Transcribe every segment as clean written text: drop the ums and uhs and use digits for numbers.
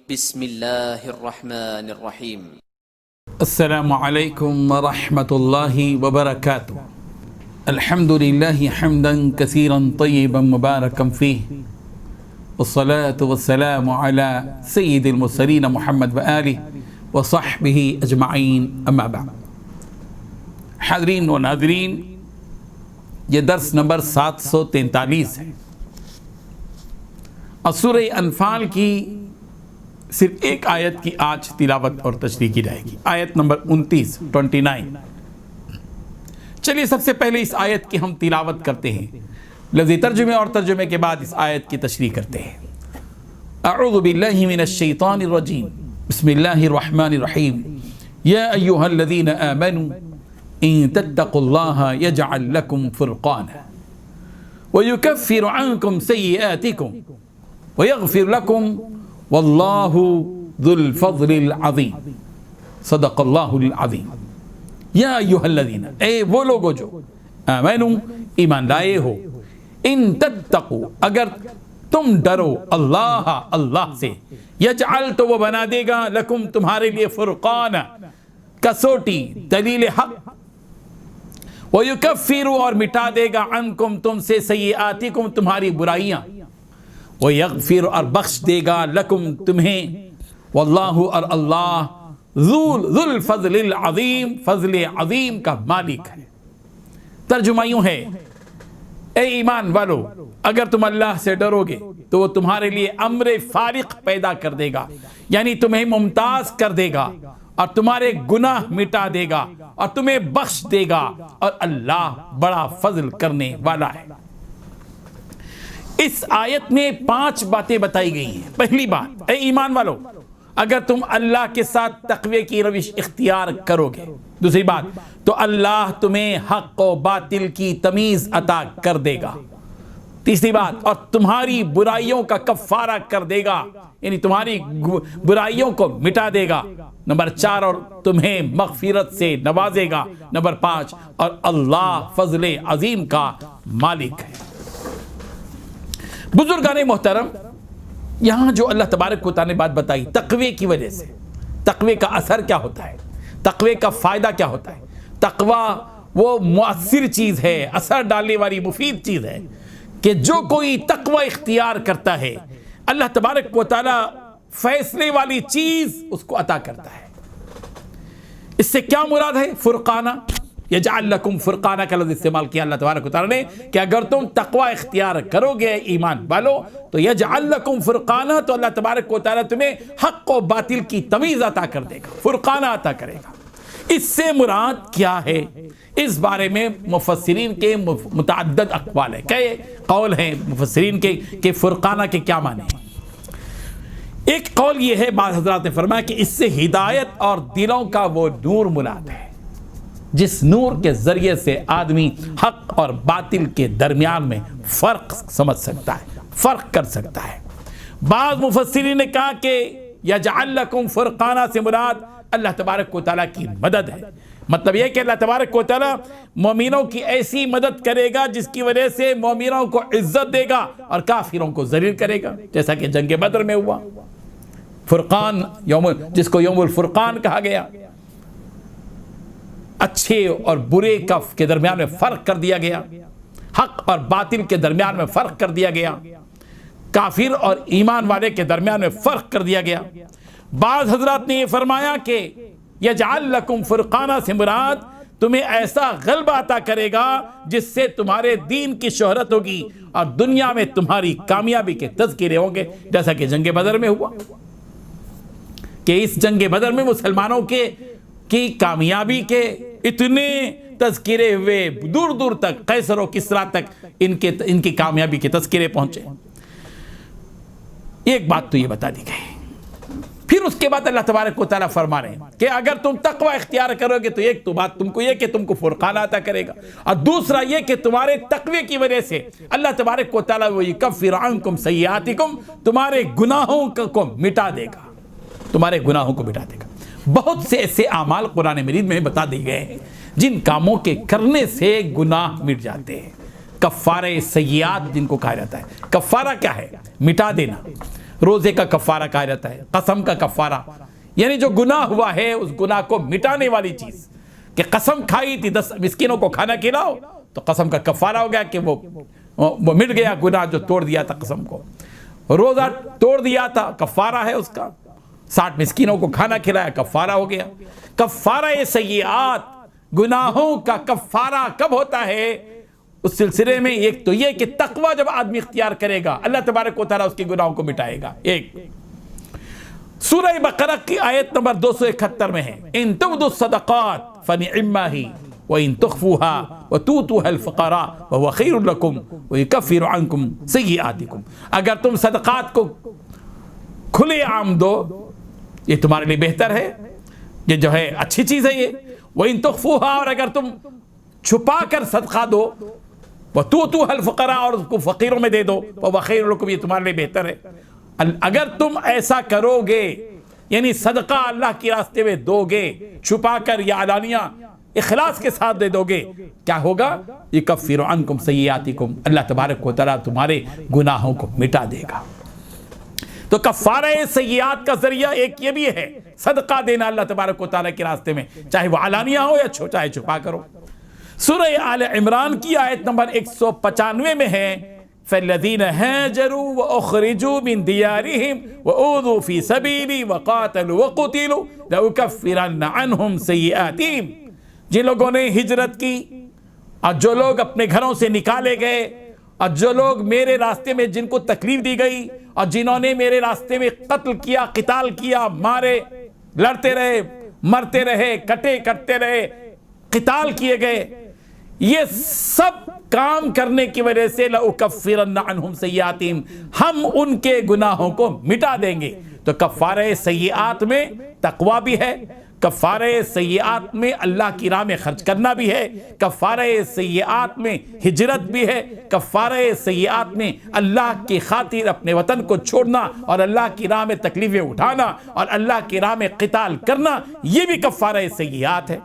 بسم الله الرحمن الرحيم. السلام عليكم ورحمة الله وبركاته. الحمد لله حمدا كثيرا طيبا مباركا فيه، والصلاة والسلام على سيد المرسلين محمد وآله وصحبه أجمعين، أما بعد. حاضرین و ناظرین، یہ درس نمبر 743 ہے اور سورہ انفال کی صرف ایک آیت کی آج تلاوت اور تشریح کی جائے گی، آیت نمبر 29۔ چلیے سب سے پہلے اس آیت کی ہم تلاوت کرتے ہیں، لفظی ترجمے اور ترجمے کے بعد اس آیت کی تشریح کرتے ہیں۔ اعوذ باللہ من الشیطان الرجیم، بسم اللہ الرحمن الرحیم۔ یا ایہا الذین آمنوا ان تتقوا اللہ یجعل لکم فرقانا ویکفر عنکم سیئاتکم ویغفر لکم واللہ ذو الفضل العظیم، صدق اللہ العظیم۔ یا ایہا الذین، اے وہ لوگو جو آمنو ایمان لائے ہو، ان تتقوا اگر تم ڈرو اللہ سے، یجعل تو وہ بنا دے گا لکم تمہارے لیے فرقان کسوٹی دلیل حق، وَيُكَفِّرُ اور مٹا دے گا عنکم تم سے سیئاتکم تمہاری برائیاں، وَيَغْفِرُ اور بخش دے گا لکم تمہیں، واللہ اور اللہ ذو الفضل العظیم فضل عظیم کا مالک ہے۔ ترجمہ یوں ہے، اے ایمان والو اگر تم اللہ سے ڈرو گے تو وہ تمہارے لیے امر فارق پیدا کر دے گا، یعنی تمہیں ممتاز کر دے گا اور تمہارے گناہ مٹا دے گا اور تمہیں بخش دے گا، اور اللہ بڑا فضل کرنے والا ہے۔ اس آیت میں 5 باتیں بتائی گئی ہیں۔ پہلی بات، اے ایمان والو اگر تم اللہ کے ساتھ تقوی کی روش اختیار کرو گے، دوسری بات تو اللہ تمہیں حق و باطل کی تمیز عطا کر دے گا، تیسری بات اور تمہاری برائیوں کا کفارہ کر دے گا، یعنی تمہاری برائیوں کو مٹا دے گا، نمبر 4 اور تمہیں مغفرت سے نوازے گا، نمبر 5 اور اللہ فضل عظیم کا مالک ہے۔ بزرگان محترم، یہاں جو اللہ تبارک و تعالیٰ نے بات بتائی تقوی کی وجہ سے، تقوی کا اثر کیا ہوتا ہے، تقوی کا فائدہ کیا ہوتا ہے، تقوی وہ مؤثر چیز ہے، اثر ڈالنے والی مفید چیز ہے کہ جو کوئی تقوی اختیار کرتا ہے اللہ تبارک و تعالیٰ فیصلے والی چیز اس کو عطا کرتا ہے۔ اس سے کیا مراد ہے؟ فرقانہ، یجعل لکم فرقانہ کا لفظ استعمال کیا اللہ تبارک و تعالیٰ نے کہ اگر تم تقوی اختیار کرو گے ایمان والو تو یجعل لکم فرقانہ، تو اللہ تبارک و تعالیٰ تمہیں حق و باطل کی تمیز عطا کر دے گا، فرقانہ عطا کرے گا۔ اس سے مراد کیا ہے؟ اس بارے میں مفسرین کے متعدد اقوال ہیں، کئی قول ہیں مفسرین کے کہ فرقانہ کے کیا معنی ہیں۔ ایک قول یہ ہے، بعض حضرات نے فرمایا کہ اس سے ہدایت اور دلوں کا وہ نور مراد ہے جس نور کے ذریعے سے آدمی حق اور باطل کے درمیان میں فرق سمجھ سکتا ہے، فرق کر سکتا ہے۔ بعض مفسرین نے کہا کہ یجعل لکم فرقانہ سے مراد اللہ تبارک و تعالیٰ کی مدد ہے، مطلب یہ کہ اللہ تبارک و تعالیٰ مومنوں کی ایسی مدد کرے گا جس کی وجہ سے مومنوں کو عزت دے گا اور کافروں کو ذلیل کرے گا، جیسا کہ جنگ بدر میں ہوا۔ فرقان جس کو یوم الفرقان کہا گیا، اچھے اور برے کے درمیان میں فرق کر دیا گیا، حق اور باطل کے درمیان میں فرق کر دیا گیا، کافر اور ایمان والے کے درمیان میں فرق کر دیا گیا۔ بعض حضرات نے یہ فرمایا کہ یجعل لکم فرقانہ سے مراد تمہیں ایسا غلبہ عطا کرے گا جس سے تمہارے دین کی شہرت ہوگی اور دنیا میں تمہاری کامیابی کے تذکرے ہوں گے، جیسا کہ جنگ بدر میں ہوا کہ اس جنگ بدر میں مسلمانوں کی کامیابی کے اتنے تذکرے ہوئے، دور دور تک قیصر و کسریٰ تک ان کی کامیابی کے تذکرے پہنچے۔ ایک بات تو یہ بتا دی گئی۔ پھر اس کے بعد اللہ تبارک و تعالیٰ فرما رہے ہیں کہ اگر تم تقوی اختیار کرو گے تو ایک تو بات تم کو یہ کہ تم کو فرقانہ عطا کرے گا، اور دوسرا یہ کہ تمہارے تقوی کی وجہ سے اللہ تبارک و تعالیٰ وَيُكَفِّرُ عَنْكُمْ سَيِّئَاتِكُمْ تمہارے گناہوں کو مٹا دے گا، تمہارے گناہوں کو مٹا دے گا۔ بہت سے ایسے اعمال قرآن مجید میں بتا دیے گئے ہیں جن کاموں کے کرنے سے گناہ مٹ جاتے ہیں، کفارہ سیئات جن کو کہا جاتا ہے۔ کفارہ کیا ہے؟ مٹا دینا۔ روزے کا کفارہ کہا جاتا ہے، قسم کا کفارہ یعنی جو گناہ ہوا ہے اس گناہ کو مٹانے والی چیز، کہ قسم کھائی تھی 10 مسکینوں کو کھانا کھلاؤ تو قسم کا کفارہ ہو گیا کہ وہ مٹ گیا گناہ جو توڑ دیا تھا قسم کو، روزہ توڑ دیا تھا کفارہ ہے اس کا، 60 مسکینوں کو کھانا کھلایا کفارہ ہو گیا۔ کفارہ سیئات، گناہوں کا کفارہ کب ہوتا ہے؟ اس سلسلے میں ایک تو یہ کہ تقوی جب آدمی اختیار کرے گا اللہ تبارک و تعالیٰ اس کے گناہوں کو مٹائے گا۔ ایک سورہ بقرہ کی آیت نمبر 271 میں ہے، ان تبدوا الصدقات فنعما ہی وان تخفوها وتؤتوها الفقراء وهو خیر لکم ویکفر عنکم سیئاتکم، اگر تم صدقات کو کھلے عام دو یہ تمہارے لیے بہتر ہے، یہ جو ہے اچھی چیز ہے یہ، وان تخفوها، اور اگر تم چھپا کر صدقہ دو، وتؤتوها الفقراء، اور اس کو فقیروں میں دے دو، وهو خیر لکم، یہ تمہارے لیے بہتر ہے۔ اگر تم ایسا کرو گے یعنی صدقہ اللہ کے راستے میں دو گے چھپا کر یا علانیہ اخلاص کے ساتھ دے دو گے، کیا ہوگا؟ یکفر عنکم سیئاتکم، اللہ تبارک و تعالیٰ تمہارے گناہوں کو مٹا دے گا۔ تو کفارہ سیئات کا ذریعہ ایک یہ بھی ہے صدقہ دینا اللہ تبارک و تعالیٰ کے راستے میں، چاہے وہ علانیہ ہو یا چاہے چھپا کرو۔ سورہ آل عمران کی آیت نمبر 195 میں ہے، فالذین هاجروا واخرجوا من دیارهم واوذوا فی سبیلی وقاتلوا وقتلوا لأکفرن عنہم سیئاتہم، جن لوگوں نے ہجرت کی اور جو لوگ اپنے گھروں سے نکالے گئے اور جو لوگ میرے راستے میں جن کو تکلیف دی گئی اور جنہوں نے میرے راستے میں قتل کیا، قتال کیا، مارے، لڑتے رہے، مرتے رہے، کٹے کٹتے رہے، قتال کیے گئے، یہ سب کام کرنے کی وجہ سے لأکفرن عنہم سیئاتہم، ہم ان کے گناہوں کو مٹا دیں گے۔ تو کفارہ سیئات میں تقوی بھی ہے، کفارہ سیئات میں اللہ کی راہ میں خرچ کرنا بھی ہے، کفارہ سیئات میں ہجرت بھی ہے، کفارہ سیئات میں اللہ کی خاطر اپنے وطن کو چھوڑنا اور اللہ کی راہ میں تکلیفیں اٹھانا اور اللہ کی راہ میں قتال کرنا، یہ بھی کفارہ سیئات ہے۔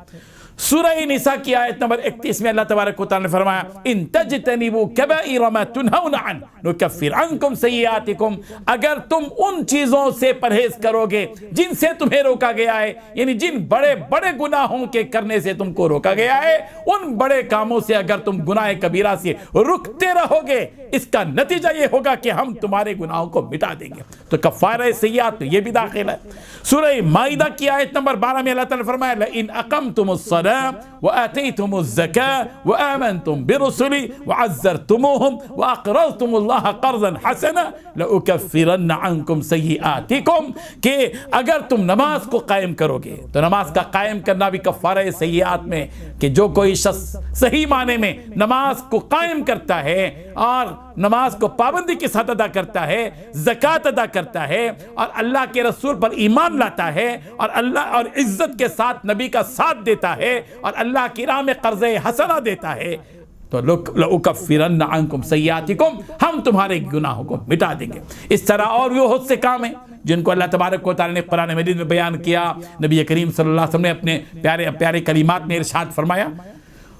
سورہ نساء کی آیت نمبر 31 میں اللہ تبارک و تعالیٰ نے فرمایا، ان تجتنبوا کبائر ما تنہون عنہ نکفر عنکم سیئاتکم، اگر تم ان چیزوں سے پرہیز کرو گے جن سے تمہیں روکا گیا ہے، یعنی جن بڑے بڑے گناہوں کے کرنے سے تم کو روکا گیا ہے، ان بڑے کاموں سے اگر تم گناہ کبیرہ سے رکتے رہو گے، اس کا نتیجہ یہ ہوگا کہ ہم تمہارے گناہوں کو مٹا دیں گے۔ تو کفارہ سیئات یہ بھی داخل ہے۔ سورہ مائدہ کی آیت نمبر 12 میں اللہ تعالیٰ نے فرمایا، لئن اقمتم الصلاۃ وآتيتم الزكاة وآمنتم برسلي وعزرتموهم وأقرضتم الله قرضا حسنا لأكفرن عنكم سيئاتكم، کہ اگر تم نماز کو قائم کرو گے تو نماز کا قائم کرنا بھی کفارہ سیئات میں، کہ جو کوئی شخص صحیح معنی میں نماز کو قائم کرتا ہے اور نماز کو پابندی کے ساتھ ادا کرتا ہے، زکوٰۃ ادا کرتا ہے اور اللہ کے رسول پر ایمان لاتا ہے اور اللہ اور عزت کے ساتھ نبی کا ساتھ دیتا ہے اور اللہ کی راہ میں قرض حسنہ دیتا ہے، تو لأکفرن عنکم سیئاتکم، ہم تمہارے گناہوں کو مٹا دیں گے۔ اس طرح اور بھی بہت سے کام ہیں جن کو اللہ تبارک و تعالیٰ نے قرآن مجید میں بیان کیا، نبی کریم صلی اللہ علیہ وسلم نے اپنے پیارے پیارے کلمات میں ارشاد فرمایا،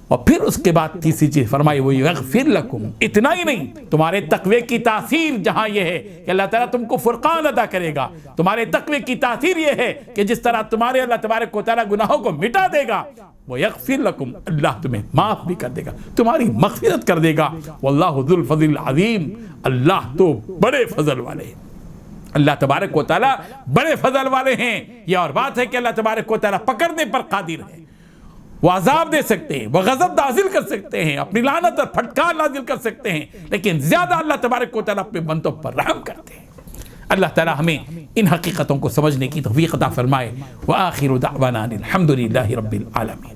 اور پھر اس کے بعد تیسری چیز فرمائی وہ یغفر لکم، اتنا ہی نہیں، تمہارے تقوی کی تاثیر جہاں یہ ہے کہ اللہ تعالیٰ تم کو فرقان ادا کرے گا، تمہارے تقوی کی تاثیر یہ ہے کہ جس طرح تمہارے اللہ تبارک و تعالیٰ گناہوں کو مٹا دے گا، وہ یغفر لکم، اللہ تمہیں معاف بھی کر دے گا، تمہاری مغفرت کر دے گا۔ واللہ ذو الفضل العظیم، اللہ تو بڑے فضل والے ہیں، اللہ تبارک و تعالیٰ بڑے فضل والے ہیں۔ یہ اور بات ہے کہ اللہ تبارک و تعالیٰ پکڑنے پر قادر ہے، وہ عذاب دے سکتے ہیں، وہ غضب نازل کر سکتے ہیں، اپنی لعنت اور پھٹکار نازل کر سکتے ہیں، لیکن زیادہ اللہ تبارک و تعالیٰ اپنے بندوں پر رحم کرتے ہیں۔ اللہ تعالیٰ ہمیں ان حقیقتوں کو سمجھنے کی توفیق عطا فرمائے۔ وآخر دعوانا الحمدللہ رب العالمین۔